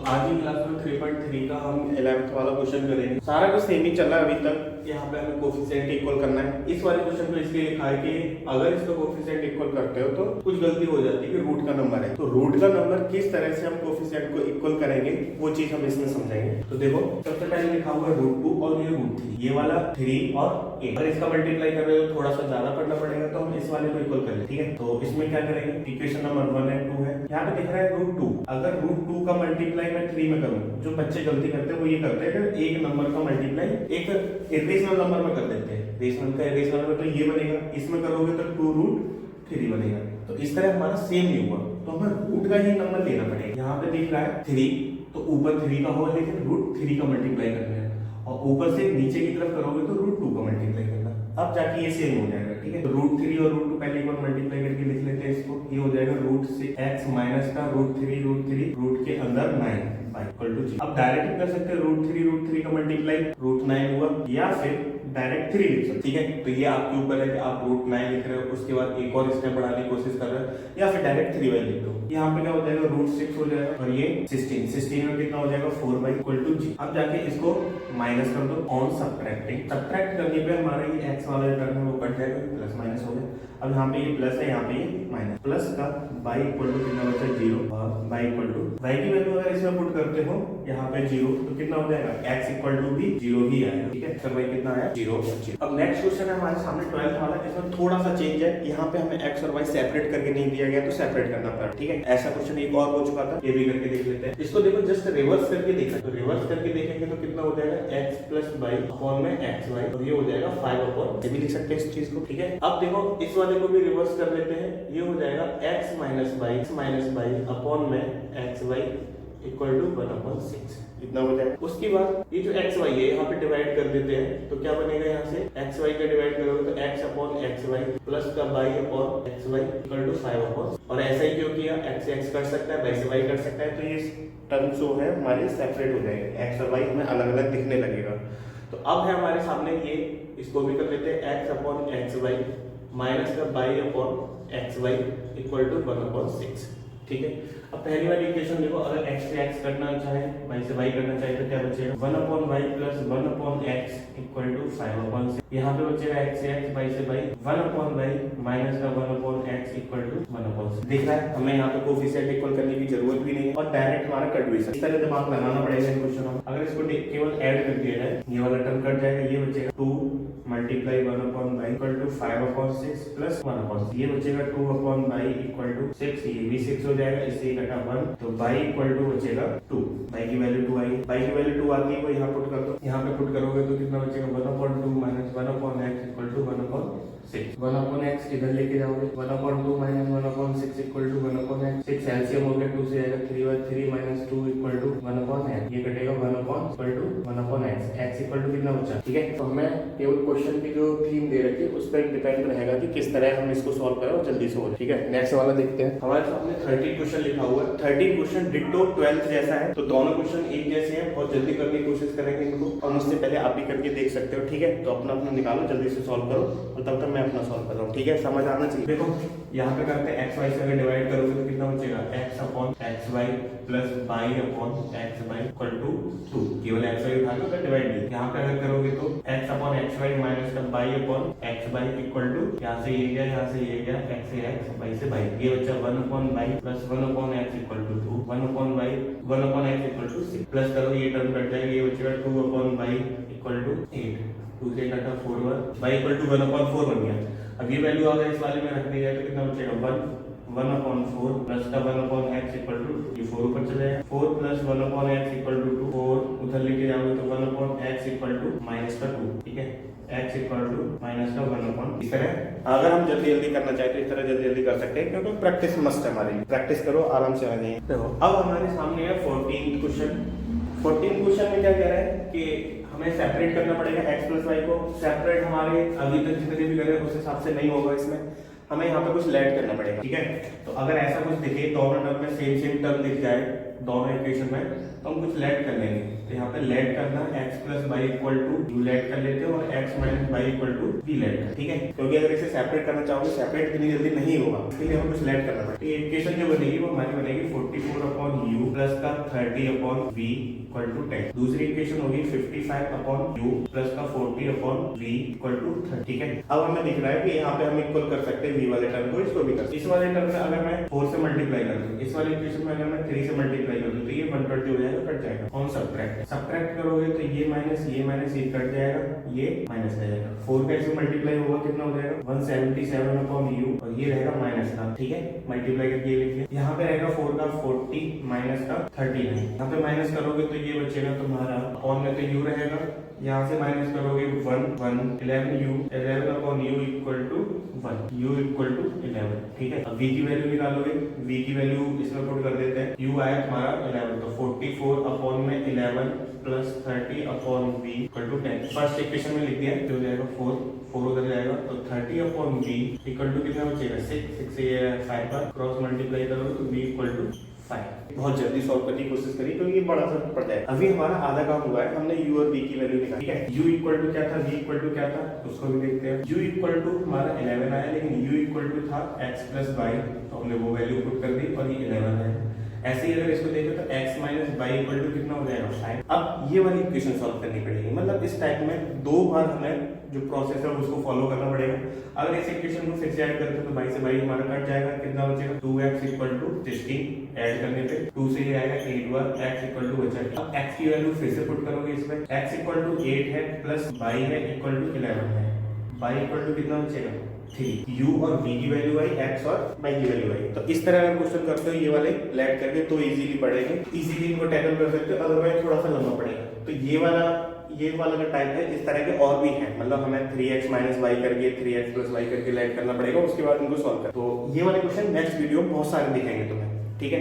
आज की क्लास में 3.3 का हम 11th वाला क्वेश्चन करेंगे। सारा कुछ सेम ही चल रहा है अभी तक। यहाँ पे हमें कोफिशिएंट इक्वल करना है। इस वाले क्वेश्चन में इसलिए लिखा है कि अगर इसका कोफिशिएंट इक्वल करते हो तो कुछ गलती हो जाती है कि रूट का नंबर है। तो रूट का नंबर किस तरह से हम कोफिशिएंट को इक्वल करेंगे वो चीज हम इसमें समझेंगे। तो देखो सबसे पहले लिखा हुआ है √2 और ये √3, ये वाला 3 और 8। अगर इसका मल्टीप्लाई कर रहे हो थोड़ा सा ज्यादा पढ़ना पड़ेगा, तो हम इस वाले को इक्वल कर लें। ठीक है, तो इसमें क्या करेंगे, इक्वेशन नंबर 1 एंड 2 है। यहाँ पे दिख रहा है √2। अगर √2 का मल्टीप्लाई मैं 3 में करूँ, जो बच्चे गलती करते हैं वो ये करते हैं कि एक नंबर का मल्टीप्लाई एक इरेशनल नंबर में कर देते हैं। रेशनल का इरेशनल में तो ये बनेगा, इसमें करोगे तो 2√3 बनेगा। तो इस तरह हमारा सेम ही हुआ, तो हमें रूट का ही नंबर लेना पड़ेगा। यहाँ पे दिख रहा है 3, तो ऊपर 3 का होगा, लेकिन √3 का मल्टीप्लाई करना है, और ऊपर से नीचे की तरफ करोगे तो √2 का मल्टीप्लाई करना। अब जाके ये सेम हो जाएगा। ठीक है, तो √3 और √2 पहले एक बार मल्टीप्लाई करके लिख लेते हैं इसको। ये हो जाएगा √6x माइनस का √3 रूट के अंदर 9 इक्वल टू 0। अब डायरेक्ट कर सकते हैं √3 का मल्टीप्लाई √9 हुआ, या फिर डायरेक्ट 3 लिख सकते। ठीक है, तो ये आपके ऊपर है कि आप √9 लिख रहे हो, उसके बाद एक और स्टेप बढ़ाने की कोशिश कर रहे हो, या फिर डायरेक्ट 3 लिख दो। यहाँ पे क्या हो जाएगा, √6 हो जाएगा, और ये 16 में कितना हो जाएगा 4 इक्वल टू g। अब जाके इसको माइनस कर दो ऑन सब्ट्रैक्टिंग। सब्ट्रैक्ट करने पे हमारा ये x वाला टर्म है वो कट जाएगा, प्लस माइनस हो गया। अब यहाँ पे ये प्लस है, यहाँ पे ये माइनस। प्लस का y इक्वल टू कितना बचा 0, और y इक्वल टू y की वैल्यू अगर इसमें पुट करते हो यहाँ पे 0, तो कितना हो जाएगा x इक्वल टू भी 0 ही आएगा। ठीक है, सर y कितना आया 0। अब नेक्स्ट क्वेश्चन है हमारे सामने 12th वाला। इसमें थोड़ा सा चेंज है, यहाँ पे हमें x और y सेपरेट करके नहीं दिया गया, तो सेपरेट करना पड़ा। ठीक है, ऐसा क्वेश्चन एक और हो चुका था, ये भी करके देख लेते हैं। इसको देखो जस्ट रिवर्स करके देखा, तो रिवर्स करके देखेंगे तो कितना हो जाएगा x प्लस y अपॉन में xy, और ये हो जाएगा 5 अपॉन, ये भी लिख सकते हैं इस चीज को। ठीक है, अब देखो इस वाले को भी रिवर्स कर लेते हैं। ये हो जाएगा x माइनस y अपॉन में xy इक्वल टू 1/6, इतना हो जाएगा। उसके बाद ये जो xy है यहाँ पे डिवाइड कर देते हैं, तो क्या बनेगा, यहाँ से xy का डिवाइड करोगे तो x अपॉन xy प्लस का y upon xy equal to 5 upon, और ऐसा ही क्यों किया, x कर सकता है, y से y कर सकता है, तो ये टर्म जो है हमारे सेपरेट हो जाएंगे, x और y हमें अलग अलग दिखने लगेगा। तो अब है हमारे सामने ये, इसको भी कर लेते हैं x अपॉन xy माइनस का y upon xy equal to 1/6। ठीक है, अब पहली वाली इक्वेशन देखो, अगर x से x करना चाहे, y से y करना चाहे, तो क्या बचेगा 1/y plus 1/x equal to 5/6। यहाँ पे बचेगा x से x, y से y, 1/y माइनस का 1/x इक्वल टू 1/6। दिख रहा है, हमें यहाँ पे कोफिशिएंट इक्वल करने की जरूरत भी नहीं है, और डायरेक्ट हमारा कट भी सकता है। इस तरह दिमाग लगाना पड़ेगा इन क्वेश्चन में। अगर इसको केवल ऐड कर दिया जाए, ये वाला टर्म कट जाएगा, ये बचेगा 2 multiply 1/y equal to 5/6 plus 1/6, ये बचेगा 2/y इक्वल टू 6, ये भी 6 हो जाएगा, इससे कटा 1, तो y इक्वल टू बचेगा 2। y की वैल्यू 2 आई, y की वैल्यू 2 आती है, वो यहाँ पुट कर दो। यहाँ पे पुट करोगे तो कितना बचेगा 1/2 minus 1/x equal to 1/6। 1/x इधर लेके जाओगे, 1/2 minus 1/6 equal to 1/x। 6 LCM हो गया, 2 से आएगा 3/3 माइनस 2 इक्वल टू 1/x, ये कटेगा 1 equal to 1/x, x equal to कितना बचा। ठीक है, तो हमें केवल क्वेश्चन की जो थीम दे रखी है उस पर डिपेंड रहेगा कि किस तरह हम इसको सॉल्व करें और जल्दी से हो जाए। ठीक है, नेक्स्ट वाला देखते हैं। हमारे सामने 13 क्वेश्चन लिखा हुआ है। 13 क्वेश्चन डिट्टो 12th जैसा है, तो दोनों क्वेश्चन एक जैसे हैं, बहुत जल्दी करने की कोशिश करेंगे इनको, और मुझसे पहले आप भी करके देख सकते हो। ठीक है, तो अपना अपना निकालो, जल्दी से सॉल्व करो, और तब तक मैं अपना सॉल्व कर रहा हूँ। ठीक है, समझ आना चाहिए। देखो यहाँ पे करते हैं xy से अगर डिवाइड करोगे तो कितना बचेगा x upon xy plus y upon xy equal to 2, केवल xy उठा लो, डिवाइड नहीं। यहाँ पे अगर करोगे तो x अपॉन xy माइनस का y upon xy equal to, यहाँ से ये गया, यहाँ से ये गया, x से x, y से y, ये बचा 1/y plus 1/x equal to 2, 1/y 1/x equal to 6, plus करो ये टर्म कट जाएगा, ये बचेगा 2/y इक्वल टू 8, 2 से कटा 4 y इक्वल टू 1/4 बन गया। अब ये वैल्यू अगर इस वाले में रख दी जाए तो कितना बचेगा 1/4 प्लस का 1/x इक्वल टू, ये 4 ऊपर चले जाएगा, 4 प्लस 1/x इक्वल टू 2, 4 उधर लेके जाओगे तो 1/x इक्वल टू माइनस का 2। ठीक है, x इक्वल टू माइनस का 1/, इस तरह अगर हम जल्दी जल्दी करना चाहते हैं इस तरह जल्दी जल्दी कर सकते हैं, क्योंकि प्रैक्टिस मस्ट है हमारी, प्रैक्टिस करो आराम से आ जाइए। देखो अब हमारे सामने है 14 क्वेश्चन। 14 क्वेश्चन में क्या कह रहा है कि हमें सेपरेट करना पड़ेगा x प्लस y को। सेपरेट हमारे अभी तक जितने भी करे उस हिसाब से नहीं होगा, इसमें हमें यहाँ पे कुछ लेट करना पड़ेगा। ठीक है, तो अगर ऐसा कुछ दिखे, दोनों टर्म में सेम टर्म दिख जाए, दोनों इक्वेशन में, तो हम कुछ लेट कर लेंगे। तो यहाँ पे लेट करना x plus y equal to u let कर लेते हैं और x minus y equal to v let कर, ठीक है। क्योंकि अगर इसे सेपरेट करना चाहोगे सेपरेट इतनी जल्दी नहीं होगा, इसके लिए हम कुछ लेट करना पड़ेगा। तो इक्वेशन जो बनेगी वो हमारी बनेगी 44 अपॉन यू प्लस का 30 अपॉन वी इक्वल टू 10। दूसरी इक्वेशन होगी 55 अपॉन यू प्लस का 40 अपॉन वी इक्वल टू 30, ठीक है। अब हमें दिख रहा है कि यहाँ पे हम इक्वल कर सकते हैं v वाले टर्म को, इसको भी कर। इस वाले टर्म में अगर मैं 4 से मल्टीप्लाई कर दूं, इस वाले इक्वेशन में अगर मैं 3 से मल्टीप्लाई कर दूं, तो ये 120 हो जाएगा, कट जाएगा। कौन सब्ट्रैक्ट करोगे तो ये माइनस ये कट जाएगा, ये माइनस रह जाएगा। 4 का इसमें मल्टीप्लाई होगा कितना हो जाएगा 177 अपॉन यू, और ये रहेगा माइनस का, ठीक है। मल्टीप्लाई करके ये लिख लिया। यहाँ पे रहेगा 4 का 40 माइनस का 39, यहाँ पे माइनस करोगे तो ये बचेगा तुम्हारा अपॉन में तो यू रहेगा, यहाँ से माइनस करोगे 11 u 11 upon u equal to 1, u equal to 11, ठीक है। अब v की वैल्यू निकालोगे, v की वैल्यू इसमें पुट कर देते हैं। u आया तुम्हारा 11, तो 44 अपॉन में 11 plus 30 upon v equal to 10। First equation में लिख दिया, जो जाएगा 4 उधर जाएगा, तो 30 अपॉन v इक्वल टू कितना बचेगा 6 से 5 पर क्रॉस मल्टीप्लाई करोगे तो v इक्वल टू 5। बहुत जल्दी सॉल्व करने की कोशिश करी तो ये बड़ा सा पड़ जाएगा। अभी हमारा आधा काम हुआ है, हमने u और v की वैल्यू निकाली, ठीक है। u इक्वल टू क्या था, v इक्वल टू क्या था, उसको भी देखते हैं। u इक्वल टू हमारा 11 आया, लेकिन u इक्वल टू था x प्लस वाई, तो हमने वो वैल्यू पुट कर दी और ये 11 है। ऐसे ही अगर इसको देखें तो x minus y equal to कितना हो जाएगा 5। अब ये वाली इक्वेशन सॉल्व करनी पड़ेगी, मतलब इस टाइप में 2 बार हमें जो प्रोसेस है उसको फॉलो करना पड़ेगा। अगर इस इक्वेशन को फिर से ऐड करते हैं तो 22 से 22 हमारा कट जाएगा, कितना बचेगा 2x इक्वल टू 16, ऐड करने पे 2 से ये आएगा 8 बार x इक्वल टू बचा। अब x की वैल्यू फिर से पुट करोगे इसमें, x इक्वल टू 8 है प्लस y है इक्वल टू 11 है, y इक्वल टू कितना बचेगा 3। u और v की वैल्यू आई, x और y की वैल्यू आई। तो इस तरह अगर क्वेश्चन करते हो ये वाले लेट करके तो इजीली पढ़ेंगे, इजीली इनको टैकल कर सकते हो। अदरवाइज थोड़ा सा लंबा पड़ेगा। तो ये वाला जो टाइप है, इस तरह के और भी हैं, मतलब हमें 3x माइनस वाई करके 3x प्लस वाई करके लेट करना पड़ेगा, उसके बाद इनको सॉल्व कर। तो ये वाले क्वेश्चन नेक्स्ट वीडियो में बहुत सारे दिखाएंगे तुम्हें, ठीक है।